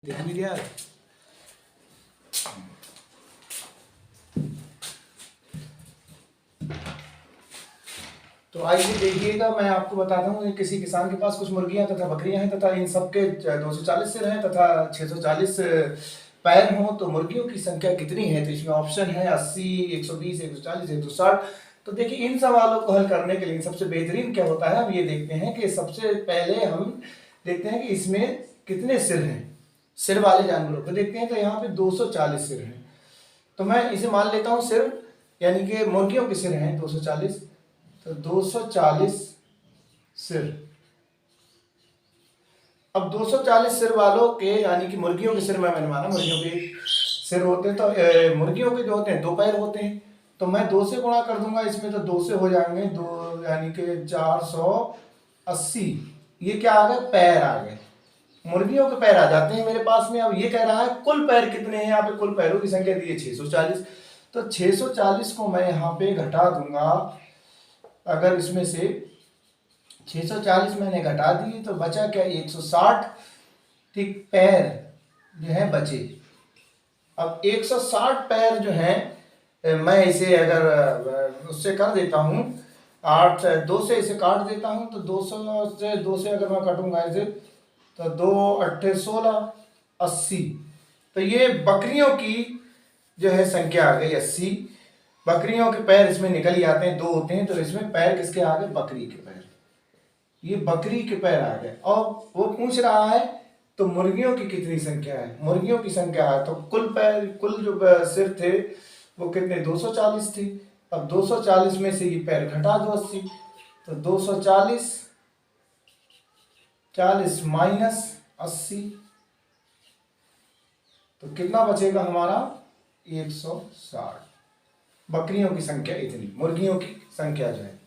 देख भी गया। तो आइए देखिएगा, मैं आपको बताता हूँ किसी किसान के पास कुछ मुर्गियां तथा बकरियां हैं तथा इन सबके 240 सिर हैं तथा 640 पैर हों तो मुर्गियों की संख्या कितनी है। तो इसमें ऑप्शन है 80, 120, 140, 160। तो देखिए इन सवालों को हल करने के लिए सबसे बेहतरीन क्या होता है, हम ये देखते हैं कि सबसे पहले हम देखते हैं कि इसमें कितने सिर हैं। सिर वाले जानवरों को देखते हैं तो यहाँ पे 240 सिर हैं। तो मैं इसे मान लेता हूँ सिर, यानी कि मुर्गियों के सिर हैं 240। तो 240 सिर। अब 240 सिर वालों के यानी कि मुर्गियों के सिर में मैंने माना मुर्गियों के सिर होते हैं तो मुर्गियों के जो होते हैं 2 पैर होते हैं। तो मैं 2 से गुणा कर दूंगा इसमें, तो 2 से हो जाएंगे 2 यानी कि 480। ये क्या आ गए, पैर आ गए, मुर्गियों के पैर आ जाते हैं मेरे पास में। अब ये कह रहा है कुल पैर कितने हैं, यहाँ पे कुल पैरों की संख्या दी है 640। तो 640 को मैं यहाँ पे घटा दूंगा। अगर इसमें से 640 मैंने घटा दिए तो बचा क्या, 160 ठीक पैर जो है बचे। अब 160 पैर जो हैं, मैं इसे अगर उससे कर देता हूँ 8 2 से इसे काट देता हूँ तो 2 से अगर मैं काटूंगा इसे तो 2 8 16 80। तो ये बकरियों की जो है संख्या आ गई 80। बकरियों के पैर इसमें निकल ही आते हैं, 2 होते हैं तो इसमें पैर किसके आ गए, बकरी के पैर। ये बकरी के पैर आ गए। और वो पूछ रहा है तो मुर्गियों की कितनी संख्या है, मुर्गियों की संख्या है तो कुल पैर, कुल जो सिर थे वो कितने, 240 थे। अब 240 में से ये पैर घटा दो 80। तो 240 40 माइनस 80 तो कितना बचेगा हमारा, 160। बकरियों की संख्या इतनी, मुर्गियों की संख्या जो है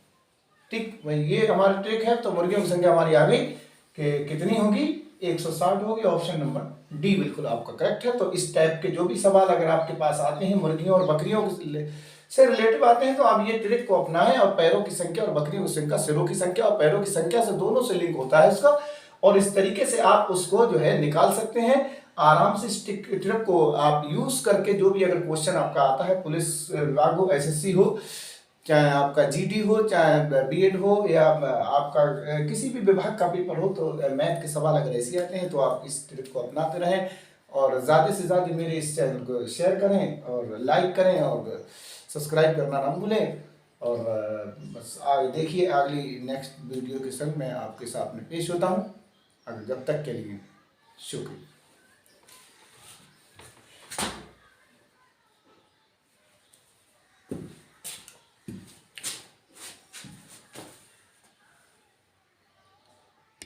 ठीक वही, ये हमारी ट्रिक है। तो मुर्गियों की संख्या हमारी आ गई कि कितनी होगी, 160 होगी। ऑप्शन नंबर डी बिल्कुल आपका करेक्ट है। तो इस टाइप के जो भी सवाल अगर आपके पास आते हैं मुर्गियों और बकरियों से रिलेटिव आते हैं तो आप ये ट्रिक को अपनाएं। और पैरों की संख्या और बकरियों की संख्या, सिरों की संख्या और पैरों की संख्या से दोनों से लिंक होता है इसका, और इस तरीके से आप उसको जो है निकाल सकते हैं आराम से। इस ट्रिक को आप यूज करके जो भी अगर क्वेश्चन आपका आता है, पुलिस विभाग हो, एसएससी हो, चाहे आपका जीडी हो, चाहे बीएड हो, या आपका किसी भी विभाग का पेपर हो, तो मैथ के सवाल अगर ऐसे आते हैं तो आप इस ट्रिक को अपनाते रहें। और ज़्यादा से ज़्यादा मेरे इस चैनल को शेयर करें और लाइक करें और सब्सक्राइब करना ना भूलें। और बस आगे देखिए, अगली नेक्स्ट वीडियो के संग मैं आपके सामने पेश होता हूँ। अगर जब तक के लिए शुक्रिया।